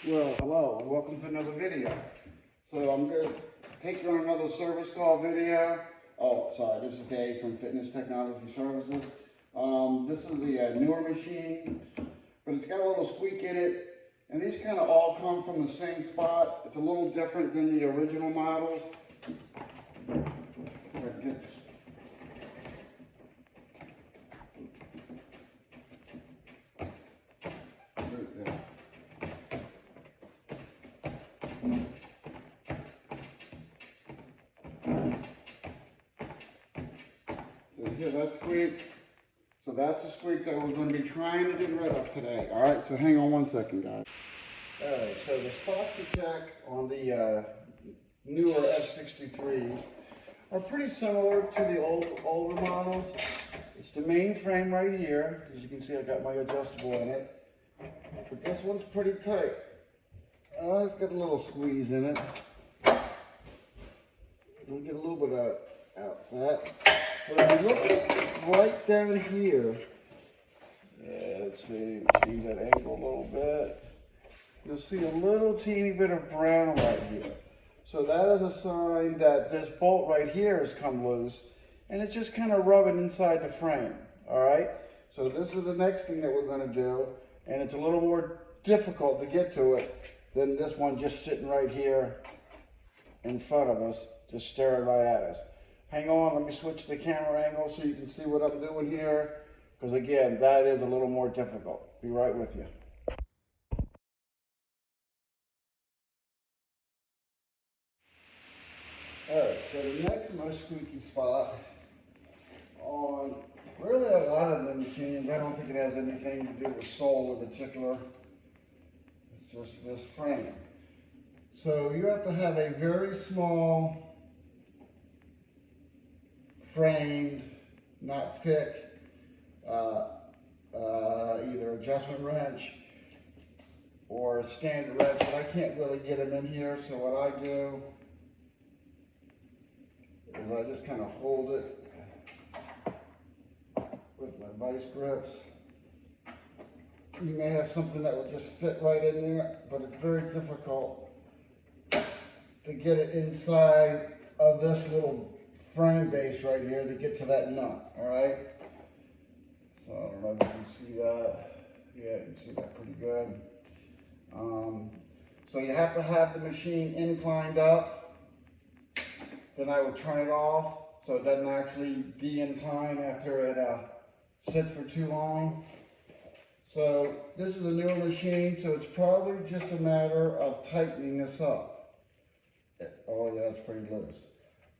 Well, hello and welcome to another video. So I'm going to take you on another service call video. Oh, sorry, this is Dave from Fitness Technology Services. This is the newer machine, but it's got a little squeak in it. And these kind of all come from the same spot. It's a little different than the original models. So here, that's squeak. So that's a squeak that we're going to be trying to get rid of today. All right, so hang on one second, guys. All right, so the spots to check on the newer F63s are pretty similar to the older models. It's the main frame right here. As you can see, I got my adjustable in it. But this one's pretty tight. It's got a little squeeze in it. We'll get a little bit out that. But if you look right down here, let's see, change that angle a little bit. You'll see a little teeny bit of brown right here. So that is a sign that this bolt right here has come loose, and it's just kind of rubbing inside the frame, all right? So this is the next thing that we're going to do, and it's a little more difficult to get to it than this one just sitting right here in front of us, just staring right at us. Hang on, let me switch the camera angle so you can see what I'm doing here, because again, that is a little more difficult. Be right with you. Alright, so the next most squeaky spot on really a lot of the machines, I don't think it has anything to do with sole in particular, it's just this frame. So you have to have a very small framed, not thick, either adjustment wrench or a standard wrench, but I can't really get them in here, so what I do is I just kind of hold it with my vice grips. You may have something that would just fit right in there, but it's very difficult to get it inside of this little frame base right here to get to that nut, all right? So I don't know if you can see that. Yeah, you can see that pretty good. So you have to have the machine inclined up. Then I would turn it off so it doesn't actually de-incline after it sits for too long. So this is a newer machine, so it's probably just a matter of tightening this up. Oh yeah, that's pretty loose.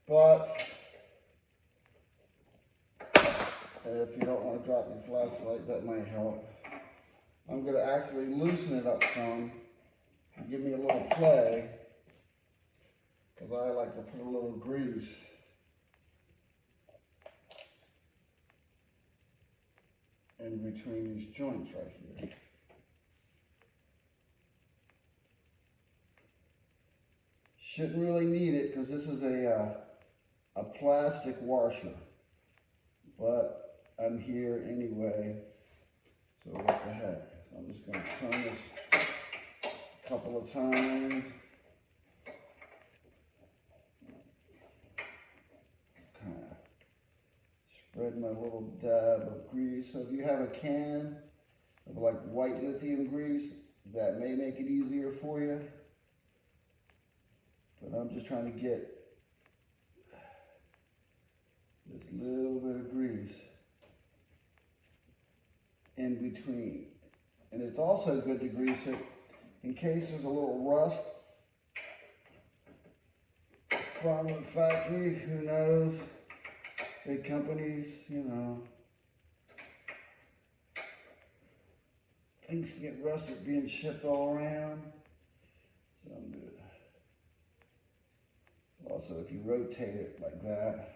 But if you don't want to drop your flashlight, that might help. I'm going to actually loosen it up some and give me a little play, because I like to put a little grease in between these joints right here. Shouldn't really need it because this is a plastic washer, but I'm here anyway, so what the heck. So I'm just going to turn this a couple of times. Kind of spread my little dab of grease. So if you have a can of like white lithium grease, that may make it easier for you. But I'm just trying to get this little bit of grease in between. And it's also good to grease it in case there's a little rust from the factory. Who knows? Big companies, you know, things can get rusted being shipped all around. So I'm good. Also, if you rotate it like that,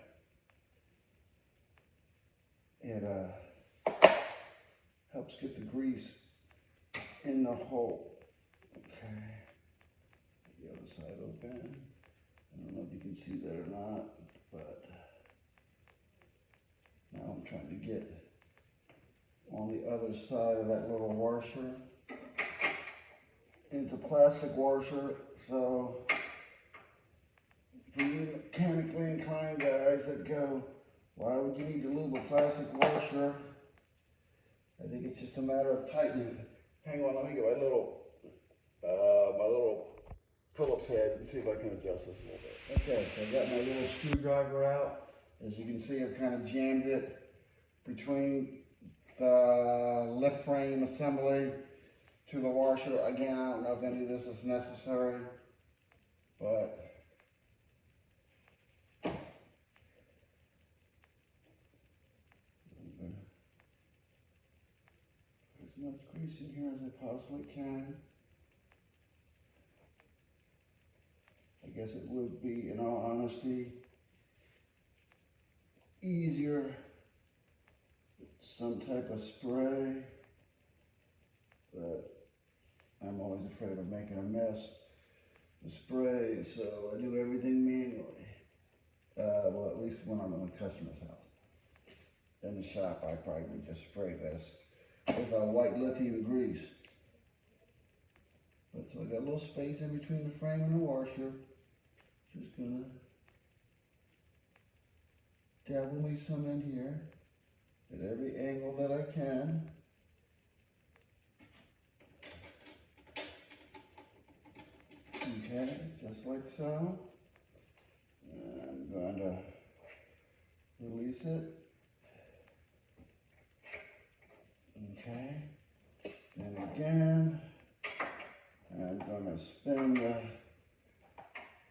it helps get the grease in the hole. Okay. The other side open. I don't know if you can see that or not, but now I'm trying to get on the other side of that little washer. It's a plastic washer, so for you mechanically inclined guys that go, why would you need to lube a plastic washer? I think it's just a matter of tightening. Hang on, let me get my little Phillips head and see if I can adjust this a little bit. Okay, so I got my little screwdriver out. As you can see, I've kind of jammed it between the lift frame assembly to the washer. Again, I don't know if any of this is necessary, but as much grease in here as I possibly can. I guess it would be, in all honesty, easier some type of spray, but I'm always afraid of making a mess with spray, so I do everything manually. Well, at least when I'm in a customer's house. In the shop, I probably would just spray this with a white lithium grease. But so I got a little space in between the frame and the washer. Just gonna dabble me some in here at every angle that I can. Okay, just like so. And I'm going to release it. Okay, and again, I'm going to spin the,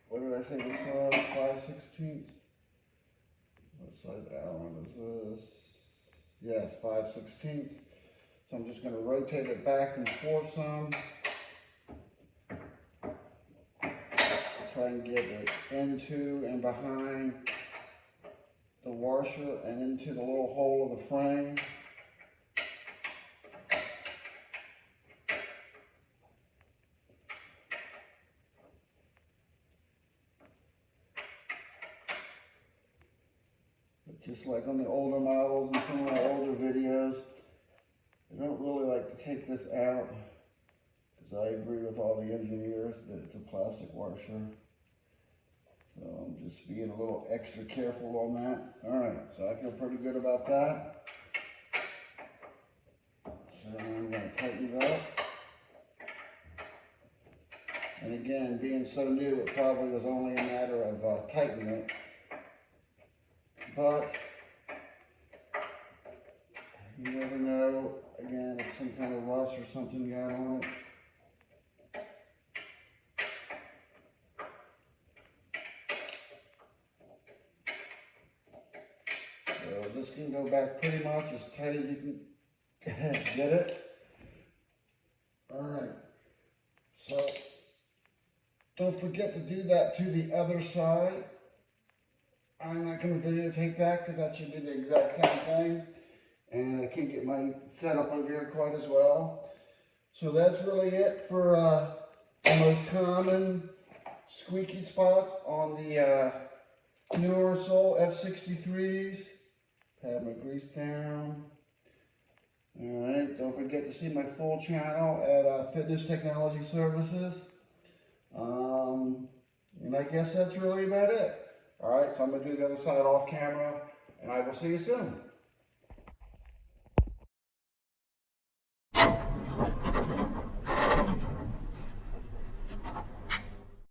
what did I say this was, 5/16? What size Allen is this? Yes, 5/16. So I'm just going to rotate it back and forth some. Try and get it into and behind the washer and into the little hole of the frame. Just like on the older models and some of my older videos, I don't really like to take this out because I agree with all the engineers that it's a plastic washer. So I'm just being a little extra careful on that. Alright, so I feel pretty good about that. So I'm going to tighten it up. And again, being so new, it probably was only a matter of tightening it. But you never know, again, if some kind of rust or something got on it. So this can go back pretty much as tight as you can get it. Alright, so don't forget to do that to the other side. I'm not going to videotape that because that should do the exact same thing. And I can't get my setup over here quite as well. So that's really it for the most common squeaky spots on the newer Soul F63s. Pat my grease down. Alright, don't forget to see my full channel at Fitness Technology Services. And I guess that's really about it. Alright, so I'm going to do the other side off camera, and I will see you soon.